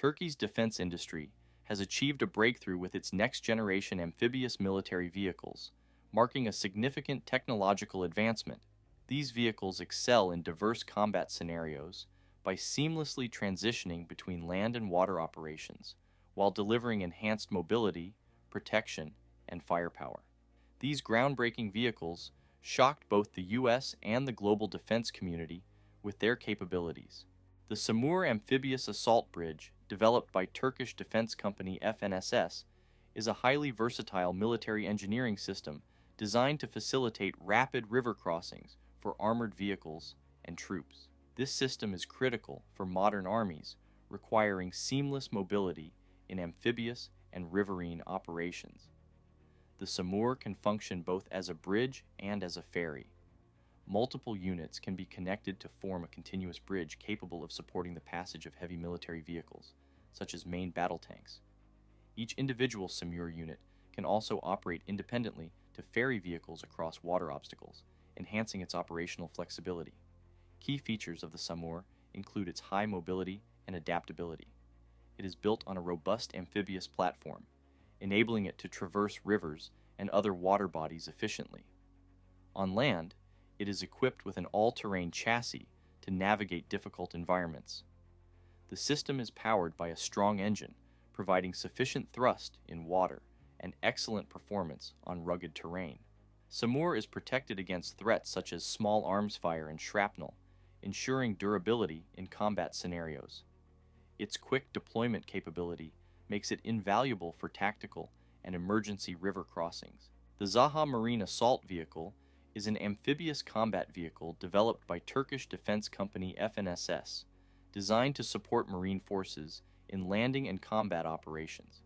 Turkey's defense industry has achieved a breakthrough with its next-generation amphibious military vehicles, marking a significant technological advancement. These vehicles excel in diverse combat scenarios by seamlessly transitioning between land and water operations, while delivering enhanced mobility, protection, and firepower. These groundbreaking vehicles shocked both the U.S. and the global defense community with their capabilities. The SAMUR amphibious assault bridge, developed by Turkish defense company FNSS, is a highly versatile military engineering system designed to facilitate rapid river crossings for armored vehicles and troops. This system is critical for modern armies, requiring seamless mobility in amphibious and riverine operations. The SAMUR can function both as a bridge and as a ferry. Multiple units can be connected to form a continuous bridge capable of supporting the passage of heavy military vehicles, such as main battle tanks. Each individual SAMUR unit can also operate independently to ferry vehicles across water obstacles, enhancing its operational flexibility. Key features of the SAMUR include its high mobility and adaptability. It is built on a robust amphibious platform, enabling it to traverse rivers and other water bodies efficiently. On land, it is equipped with an all-terrain chassis to navigate difficult environments. The system is powered by a strong engine, providing sufficient thrust in water and excellent performance on rugged terrain. SAMUR is protected against threats such as small arms fire and shrapnel, ensuring durability in combat scenarios. Its quick deployment capability makes it invaluable for tactical and emergency river crossings. The Zaha Marine Assault Vehicle is an amphibious combat vehicle developed by Turkish defense company FNSS, designed to support marine forces in landing and combat operations.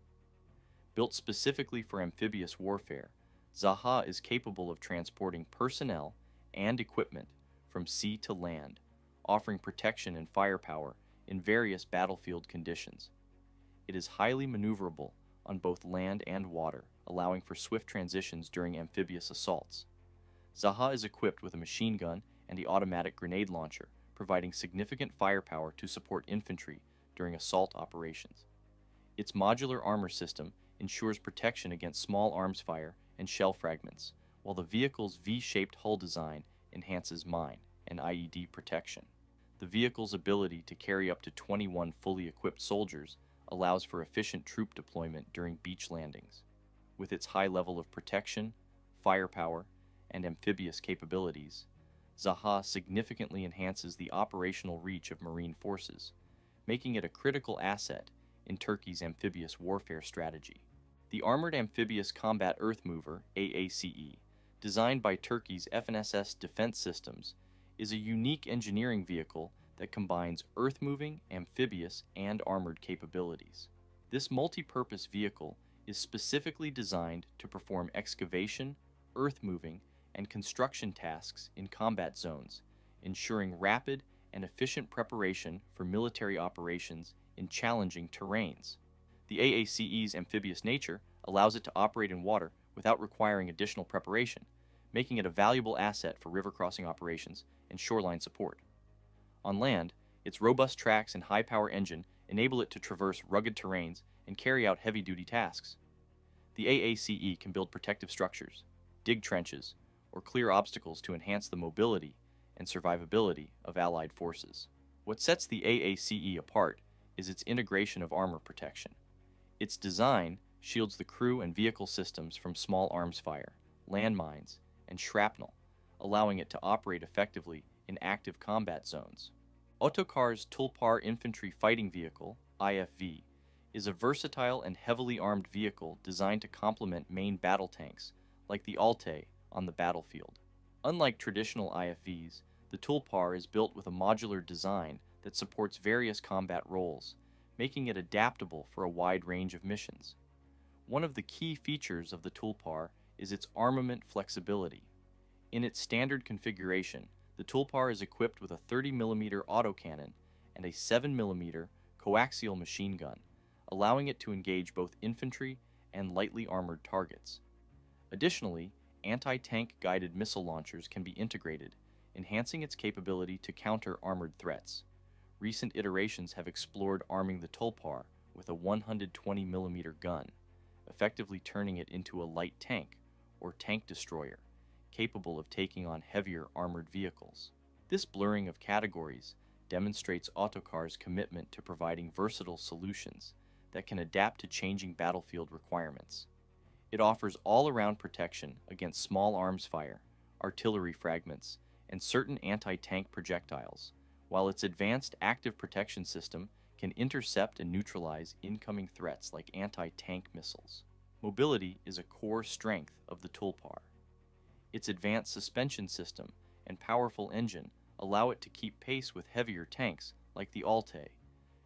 Built specifically for amphibious warfare, Zaha is capable of transporting personnel and equipment from sea to land, offering protection and firepower in various battlefield conditions. It is highly maneuverable on both land and water, allowing for swift transitions during amphibious assaults. Zaha is equipped with a machine gun and the automatic grenade launcher, providing significant firepower to support infantry during assault operations. Its modular armor system ensures protection against small arms fire and shell fragments, while the vehicle's V-shaped hull design enhances mine and IED protection. The vehicle's ability to carry up to 21 fully equipped soldiers allows for efficient troop deployment during beach landings. With its high level of protection, firepower, and amphibious capabilities, Zaha significantly enhances the operational reach of marine forces, making it a critical asset in Turkey's amphibious warfare strategy. The Armored Amphibious Combat Earth Mover, AACE, designed by Turkey's FNSS Defense Systems, is a unique engineering vehicle that combines earth-moving, amphibious, and armored capabilities. This multi-purpose vehicle is specifically designed to perform excavation, earth-moving, and construction tasks in combat zones, ensuring rapid and efficient preparation for military operations in challenging terrains. The AACE's amphibious nature allows it to operate in water without requiring additional preparation, making it a valuable asset for river crossing operations and shoreline support. On land, its robust tracks and high-power engine enable it to traverse rugged terrains and carry out heavy-duty tasks. The AACE can build protective structures, dig trenches, or clear obstacles to enhance the mobility and survivability of Allied forces. What sets the AACE apart is its integration of armor protection. Its design shields the crew and vehicle systems from small arms fire, landmines, and shrapnel, allowing it to operate effectively in active combat zones. Otokar's Tulpar Infantry Fighting Vehicle, IFV, is a versatile and heavily armed vehicle designed to complement main battle tanks, like the Altay, on the battlefield. Unlike traditional IFVs, the Tulpar is built with a modular design that supports various combat roles, making it adaptable for a wide range of missions. One of the key features of the Tulpar is its armament flexibility. In its standard configuration, the Tulpar is equipped with a 30mm autocannon and a 7mm coaxial machine gun, allowing it to engage both infantry and lightly armored targets. Additionally, anti-tank guided missile launchers can be integrated, enhancing its capability to counter armored threats. Recent iterations have explored arming the Tulpar with a 120mm gun, effectively turning it into a light tank or tank destroyer, capable of taking on heavier armored vehicles. This blurring of categories demonstrates Autocar's commitment to providing versatile solutions that can adapt to changing battlefield requirements. It offers all-around protection against small arms fire, artillery fragments, and certain anti-tank projectiles, while its advanced active protection system can intercept and neutralize incoming threats like anti-tank missiles. Mobility is a core strength of the Tulpar. Its advanced suspension system and powerful engine allow it to keep pace with heavier tanks like the Altay,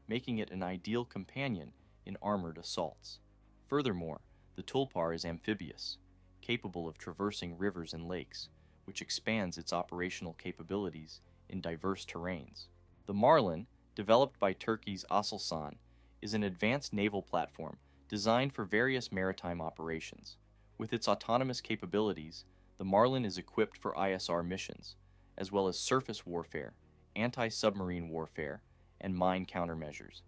making it an ideal companion in armored assaults. Furthermore, the Tulpar is amphibious, capable of traversing rivers and lakes, which expands its operational capabilities in diverse terrains. The Marlin, developed by Turkey's Aselsan, is an advanced naval platform designed for various maritime operations. With its autonomous capabilities, the Marlin is equipped for ISR missions, as well as surface warfare, anti-submarine warfare, and mine countermeasures.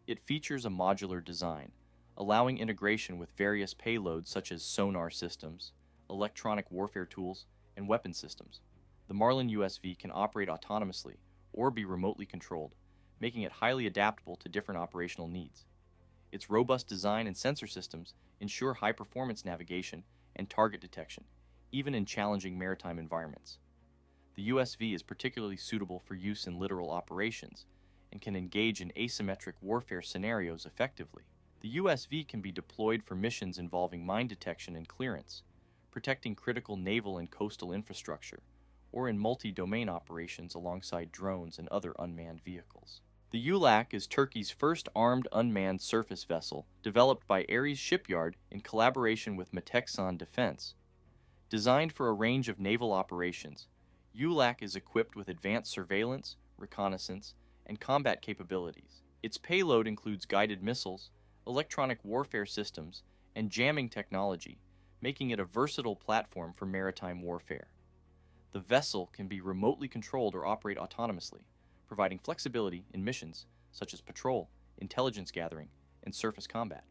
It features a modular design, allowing integration with various payloads such as sonar systems, electronic warfare tools, and weapon systems. The Marlin USV can operate autonomously or be remotely controlled, making it highly adaptable to different operational needs. Its robust design and sensor systems ensure high-performance navigation and target detection, even in challenging maritime environments. The USV is particularly suitable for use in littoral operations and can engage in asymmetric warfare scenarios effectively. The USV can be deployed for missions involving mine detection and clearance, protecting critical naval and coastal infrastructure, or in multi-domain operations alongside drones and other unmanned vehicles. The ULAQ is Turkey's first armed unmanned surface vessel, developed by AACE Shipyard in collaboration with Meteksan Defense. Designed for a range of naval operations, ULAQ is equipped with advanced surveillance, reconnaissance, and combat capabilities. Its payload includes guided missiles, electronic warfare systems, and jamming technology, making it a versatile platform for maritime warfare. The vessel can be remotely controlled or operate autonomously, providing flexibility in missions such as patrol, intelligence gathering, and surface combat.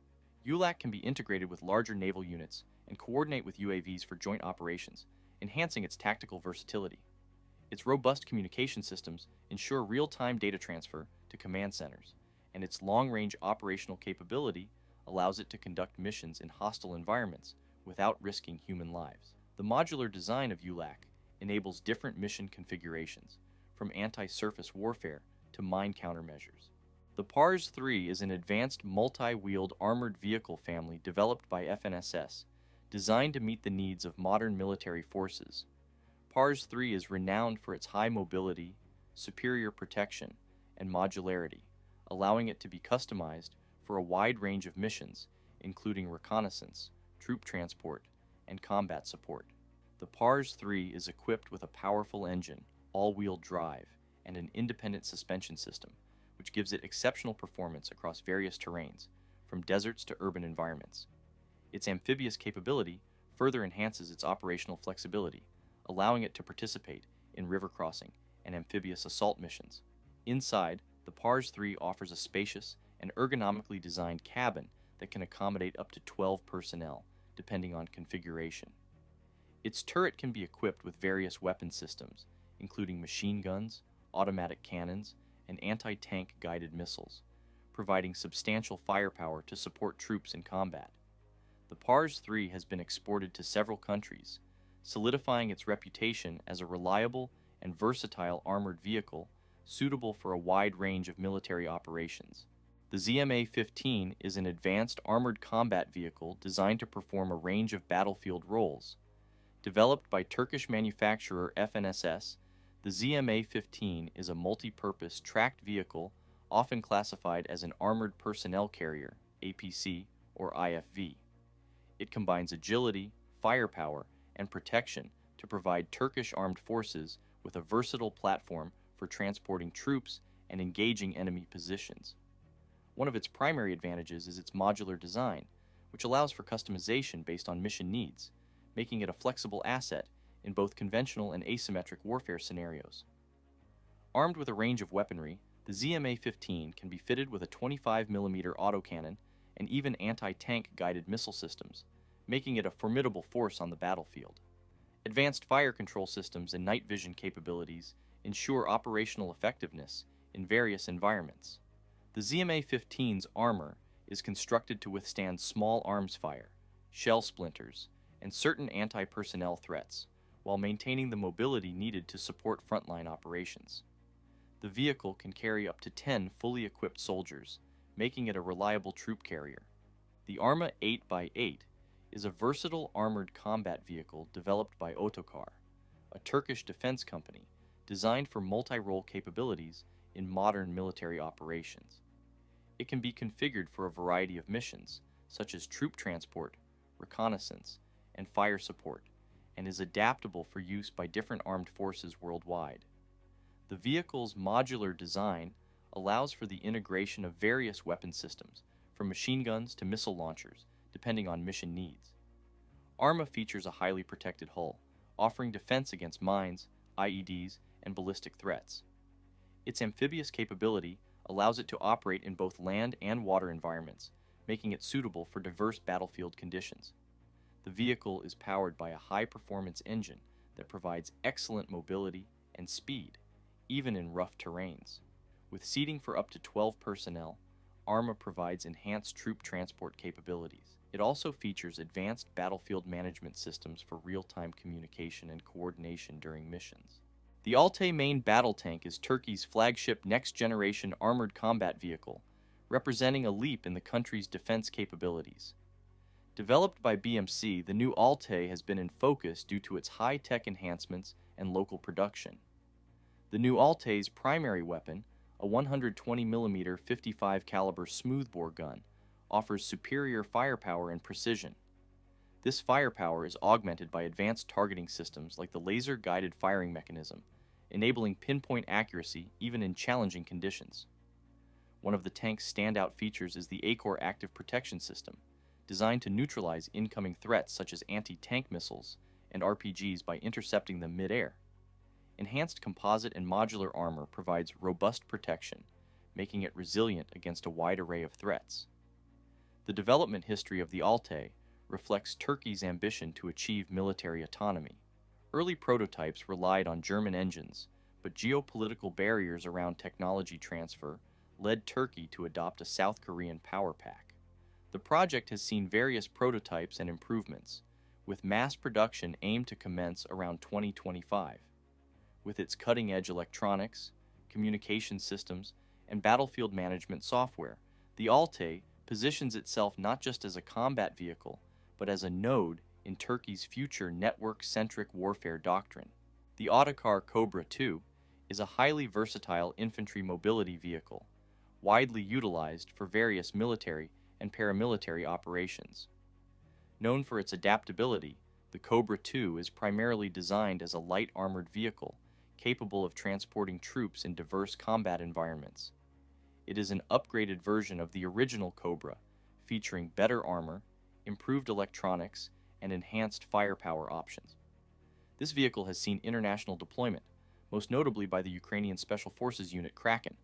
ULAQ can be integrated with larger naval units and coordinate with UAVs for joint operations, enhancing its tactical versatility. Its robust communication systems ensure real-time data transfer to command centers, and its long-range operational capability allows it to conduct missions in hostile environments without risking human lives. The modular design of ULAQ enables different mission configurations, from anti-surface warfare to mine countermeasures. The PARS 3 is an advanced multi-wheeled armored vehicle family developed by FNSS, designed to meet the needs of modern military forces. PARS 3 is renowned for its high mobility, superior protection, and modularity, allowing it to be customized for a wide range of missions, including reconnaissance, troop transport, and combat support. The PARS 3 is equipped with a powerful engine, all-wheel drive, and an independent suspension system, which gives it exceptional performance across various terrains, from deserts to urban environments. Its amphibious capability further enhances its operational flexibility, allowing it to participate in river crossing and amphibious assault missions. Inside, the PARS 3 offers a spacious and ergonomically designed cabin that can accommodate up to 12 personnel, depending on configuration. Its turret can be equipped with various weapon systems, including machine guns, automatic cannons, and anti-tank guided missiles, providing substantial firepower to support troops in combat. The PARS 3 has been exported to several countries, solidifying its reputation as a reliable and versatile armored vehicle suitable for a wide range of military operations. The ZMA-15 is an advanced armored combat vehicle designed to perform a range of battlefield roles. Developed by Turkish manufacturer FNSS, the ZMA-15 is a multi-purpose tracked vehicle often classified as an Armored Personnel Carrier, APC, or IFV. It combines agility, firepower, and protection to provide Turkish armed forces with a versatile platform for transporting troops and engaging enemy positions. One of its primary advantages is its modular design, which allows for customization based on mission needs, making it a flexible asset in both conventional and asymmetric warfare scenarios. Armed with a range of weaponry The ZMA-15 can be fitted with a 25mm autocannon and even anti-tank guided missile systems, making it a formidable force on the battlefield. Advanced fire control systems and night vision capabilities ensure operational effectiveness in various environments. The ZMA-15's armor is constructed to withstand small arms fire, shell splinters, and certain anti-personnel threats, while maintaining the mobility needed to support frontline operations. The vehicle can carry up to 10 fully equipped soldiers, making it a reliable troop carrier. The Arma 8x8 is a versatile armored combat vehicle developed by Otokar, a Turkish defense company designed for multi-role capabilities in modern military operations. It can be configured for a variety of missions, such as troop transport, reconnaissance, and fire support, and is adaptable for use by different armed forces worldwide. The vehicle's modular design allows for the integration of various weapon systems, from machine guns to missile launchers, depending on mission needs. Arma features a highly protected hull, offering defense against mines, IEDs, and ballistic threats. Its amphibious capability allows it to operate in both land and water environments, making it suitable for diverse battlefield conditions. The vehicle is powered by a high-performance engine that provides excellent mobility and speed, even in rough terrains. With seating for up to 12 personnel, Arma provides enhanced troop transport capabilities. It also features advanced battlefield management systems for real-time communication and coordination during missions. The Altay main battle tank is Turkey's flagship next-generation armored combat vehicle, representing a leap in the country's defense capabilities. Developed by BMC, the new Altay has been in focus due to its high-tech enhancements and local production. The new Altay's primary weapon, a 120mm 55 caliber smoothbore gun, offers superior firepower and precision. This firepower is augmented by advanced targeting systems like the laser-guided firing mechanism, enabling pinpoint accuracy even in challenging conditions. One of the tank's standout features is the AACE active protection system, designed to neutralize incoming threats such as anti-tank missiles and RPGs by intercepting them mid-air. Enhanced composite and modular armor provides robust protection, making it resilient against a wide array of threats. The development history of the Altay reflects Turkey's ambition to achieve military autonomy. Early prototypes relied on German engines, but geopolitical barriers around technology transfer led Turkey to adopt a South Korean power pack. The project has seen various prototypes and improvements, with mass production aimed to commence around 2025. With its cutting-edge electronics, communication systems, and battlefield management software, the Altay positions itself not just as a combat vehicle, but as a node in Turkey's future network-centric warfare doctrine. The Otokar Cobra II is a highly versatile infantry mobility vehicle, widely utilized for various military and paramilitary operations. Known for its adaptability, the Cobra II is primarily designed as a light armored vehicle capable of transporting troops in diverse combat environments. It is an upgraded version of the original Cobra, featuring better armor, improved electronics, and enhanced firepower options. This vehicle has seen international deployment, most notably by the Ukrainian Special Forces unit Kraken,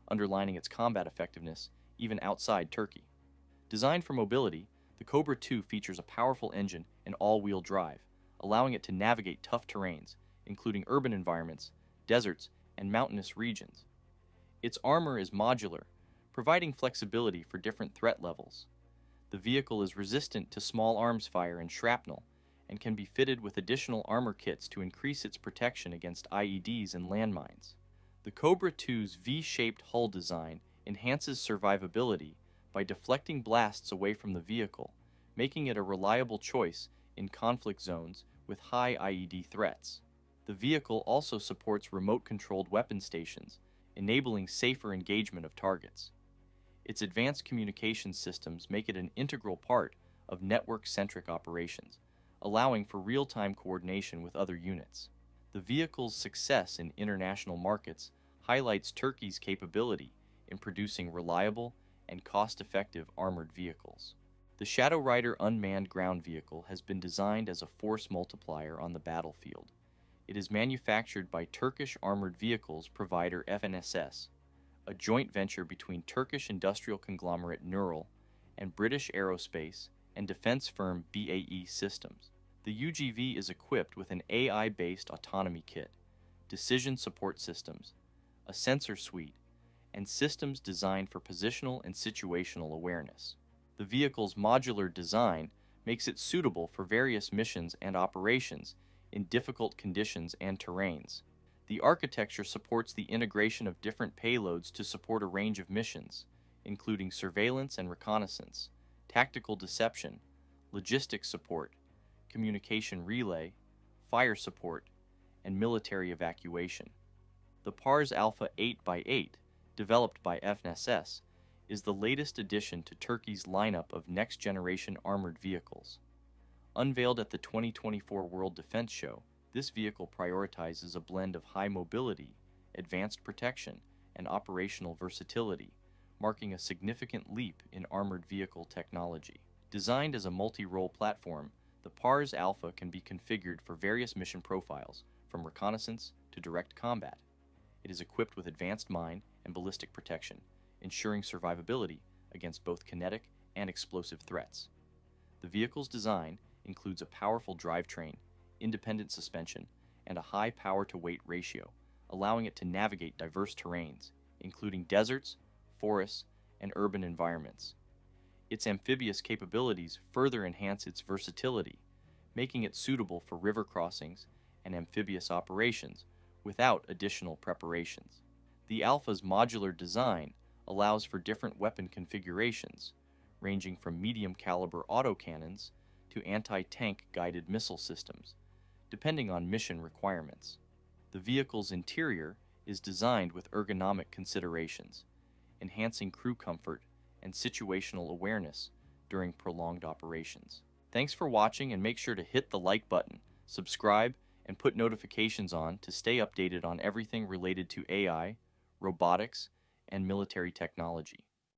underlining its combat effectiveness even outside Turkey. Designed for mobility, the Cobra II features a powerful engine and all-wheel drive, allowing it to navigate tough terrains, including urban environments, deserts, and mountainous regions. Its armor is modular, providing flexibility for different threat levels. The vehicle is resistant to small arms fire and shrapnel, and can be fitted with additional armor kits to increase its protection against IEDs and landmines. The Cobra II's V-shaped hull design enhances survivability by deflecting blasts away from the vehicle, making it a reliable choice in conflict zones with high IED threats. The vehicle also supports remote-controlled weapon stations, enabling safer engagement of targets. Its advanced communication systems make it an integral part of network-centric operations, allowing for real-time coordination with other units. The vehicle's success in international markets highlights Turkey's capability in producing reliable and cost-effective armored vehicles. The Shadow Rider unmanned ground vehicle has been designed as a force multiplier on the battlefield. It is manufactured by Turkish armored vehicles provider FNSS, a joint venture between Turkish industrial conglomerate Neural and British aerospace and defense firm BAE Systems. The UGV is equipped with an AI-based autonomy kit, decision support systems, a sensor suite, and systems designed for positional and situational awareness. The vehicle's modular design makes it suitable for various missions and operations in difficult conditions and terrains. The architecture supports the integration of different payloads to support a range of missions, including surveillance and reconnaissance, tactical deception, logistics support, communication relay, fire support, and military evacuation. The PARS Alpha 8x8, developed by FNSS, is the latest addition to Turkey's lineup of next-generation armored vehicles. Unveiled at the 2024 World Defense Show, this vehicle prioritizes a blend of high mobility, advanced protection, and operational versatility, marking a significant leap in armored vehicle technology. Designed as a multi-role platform, the PARS Alpha can be configured for various mission profiles, from reconnaissance to direct combat. It is equipped with advanced mine and ballistic protection, ensuring survivability against both kinetic and explosive threats. The vehicle's design includes a powerful drivetrain, independent suspension, and a high power-to-weight ratio, allowing it to navigate diverse terrains, including deserts, forests, and urban environments. Its amphibious capabilities further enhance its versatility, making it suitable for river crossings and amphibious operations without additional preparations. The Alpha's modular design allows for different weapon configurations, ranging from medium-caliber autocannons to anti-tank guided missile systems, depending on mission requirements. The vehicle's interior is designed with ergonomic considerations, enhancing crew comfort and situational awareness during prolonged operations. Thanks for watching, and make sure to hit the like button, subscribe, and put notifications on to stay updated on everything related to AI, robotics, and military technology.